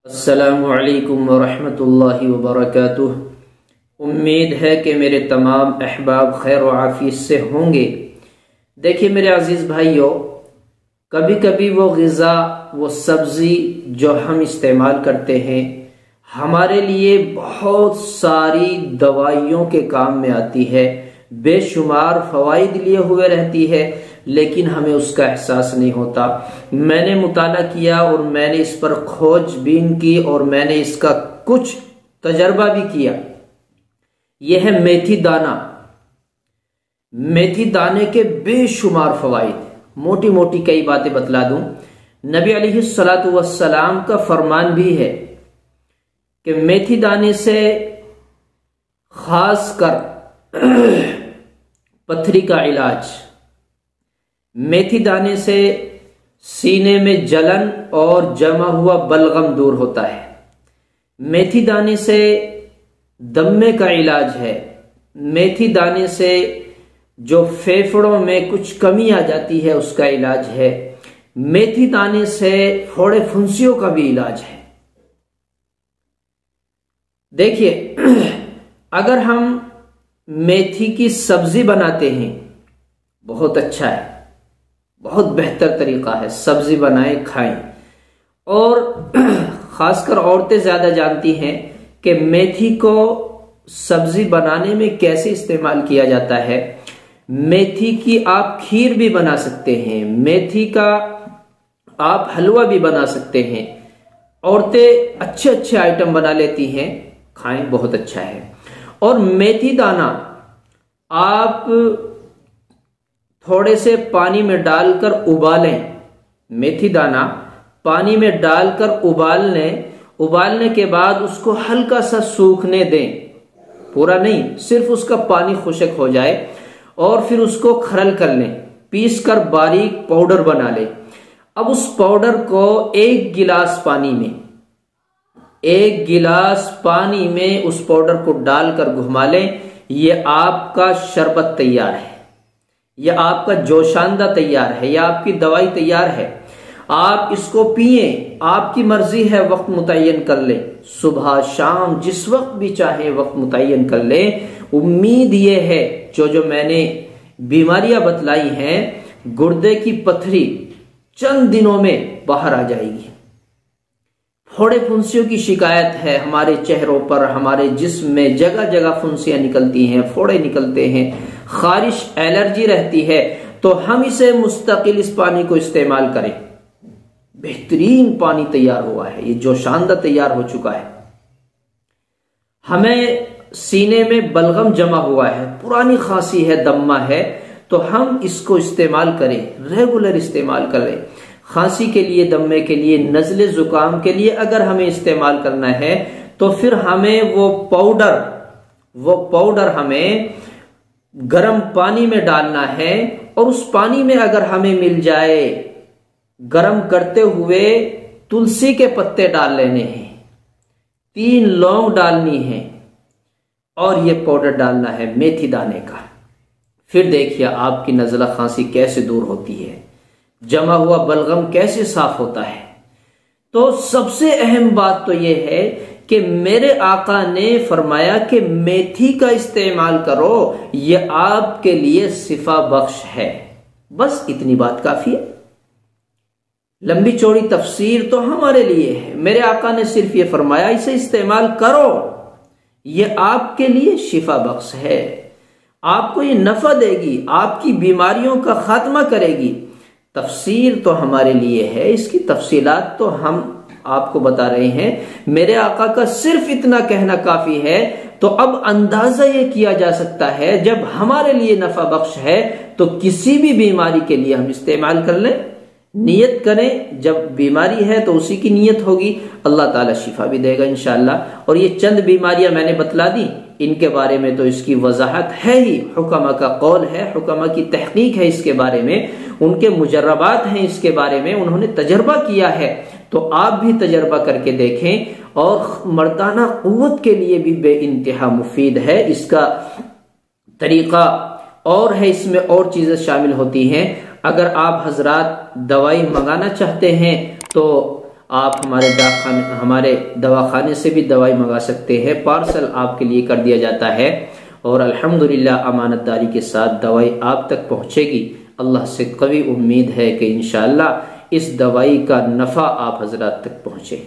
अस्सलामुअलैकुम वरहमतुल्लाहि वबरकातुह। उम्मीद है कि मेरे तमाम अहबाब खैर व आफियत से होंगे। देखिए मेरे अजीज़ भाइयों, कभी कभी वो ग़िज़ा, वो सब्ज़ी जो हम इस्तेमाल करते हैं हमारे लिए बहुत सारी दवाइयों के काम में आती है, बेशुमार फ़वाइद लिए हुए रहती है, लेकिन हमें उसका एहसास नहीं होता। मैंने मुताला किया और मैंने इस पर खोजबीन की और मैंने इसका कुछ तजर्बा भी किया। यह है मेथी दाना। मेथी दाने के बेशुमार फ़वाइद, मोटी मोटी कई बातें बतला दूं। नबी अलैहिस्सलातु वस्सलाम का फरमान भी है कि मेथी दाने से खासकर पथरी का इलाज, मेथी दाने से सीने में जलन और जमा हुआ बलगम दूर होता है। मेथी दाने से दम्मे का इलाज है। मेथी दाने से जो फेफड़ों में कुछ कमी आ जाती है उसका इलाज है। मेथी दाने से फोड़े फुंसियों का भी इलाज है। देखिए, अगर हम मेथी की सब्जी बनाते हैं, बहुत अच्छा है, बहुत बेहतर तरीका है। सब्जी बनाएं, खाएं। और खासकर औरतें ज्यादा जानती हैं कि मेथी को सब्जी बनाने में कैसे इस्तेमाल किया जाता है। मेथी की आप खीर भी बना सकते हैं, मेथी का आप हलवा भी बना सकते हैं। औरतें अच्छे अच्छे आइटम बना लेती हैं, खाएं, बहुत अच्छा है। और मेथी दाना आप थोड़े से पानी में डालकर उबालें। मेथी दाना पानी में डालकर उबालने के बाद उसको हल्का सा सूखने दें, पूरा नहीं, सिर्फ उसका पानी खुश्क हो जाए, और फिर उसको खरल कर लें, पीस कर बारीक पाउडर बना लें। अब उस पाउडर को एक गिलास पानी में उस पाउडर को डालकर घुमा लें। यह आपका शरबत तैयार है, यह आपका जोशांदा तैयार है, यह आपकी दवाई तैयार है। आप इसको पिए, आपकी मर्जी है, वक्त मुतय्यन कर ले, सुबह शाम जिस वक्त भी चाहे वक्त मुतय्यन कर ले। उम्मीद ये है जो मैंने बीमारियां बतलाई हैं, गुर्दे की पथरी चंद दिनों में बाहर आ जाएगी। फोड़े फुंसियों की शिकायत है, हमारे चेहरों पर, हमारे जिस्म में जगह जगह फुंसियां निकलती हैं, फोड़े निकलते हैं, खारिश, एलर्जी रहती है, तो हम इसे मुस्तकिल इस पानी को इस्तेमाल करें। बेहतरीन पानी तैयार हुआ है, ये जोशांदा तैयार हो चुका है। हमें सीने में बलगम जमा हुआ है, पुरानी खांसी है, दम्मा है, तो हम इसको इस्तेमाल करें, रेगुलर इस्तेमाल करें। खांसी के लिए, दम्मे के लिए, नजले जुकाम के लिए अगर हमें इस्तेमाल करना है तो फिर हमें वो पाउडर हमें गर्म पानी में डालना है, और उस पानी में अगर हमें मिल जाए, गर्म करते हुए तुलसी के पत्ते डाल लेने हैं, 3 लौंग डालनी है, और ये पाउडर डालना है मेथी दाने का। फिर देखिए आपकी नज़ला खांसी कैसे दूर होती है, जमा हुआ बलगम कैसे साफ होता है। तो सबसे अहम बात तो यह है कि मेरे आका ने फरमाया कि मेथी का इस्तेमाल करो, यह आपके लिए शिफा बख्श है। बस इतनी बात काफी है। लंबी चौड़ी तफसीर तो हमारे लिए है, मेरे आका ने सिर्फ ये फरमाया इसे इस्तेमाल करो, यह आपके लिए शिफा बख्श है, आपको ये नफा देगी, आपकी बीमारियों का खात्मा करेगी। तफसीर तो हमारे लिए है, इसकी तफसीलात तो हम आपको बता रहे हैं। मेरे आका का सिर्फ इतना कहना काफी है। तो अब अंदाजा ये किया जा सकता है, जब हमारे लिए नफा बख्श है तो किसी भी बीमारी के लिए हम इस्तेमाल कर लें। नियत करें, जब बीमारी है तो उसी की नियत होगी, अल्लाह ताला शिफा भी देगा इंशाअल्लाह। और ये चंद बीमारियां मैंने बतला दी, इनके बारे में तो इसकी वजाहत है ही, हुक्मा का कौल है, हुक्मा की तहकीक है इसके बारे में, उनके मुजर्रबात हैं इसके बारे में, उन्होंने तजर्बा किया है। तो आप भी तजर्बा करके देखें। और मर्दाना कुव्वत के लिए भी बेइंतहा मुफीद है इसका तरीका, और है इसमें और चीजें शामिल होती हैं। अगर आप हजरात दवाई मंगाना चाहते हैं तो आप हमारे दवाखाने से भी दवाई मंगा सकते हैं, पार्सल आपके लिए कर दिया जाता है और अल्हम्दुलिल्लाह अमानतदारी के साथ दवाई आप तक पहुंचेगी। अल्लाह से कवी उम्मीद है कि इंशाअल्लाह इस दवाई का नफ़ा आप हजरात तक पहुंचे।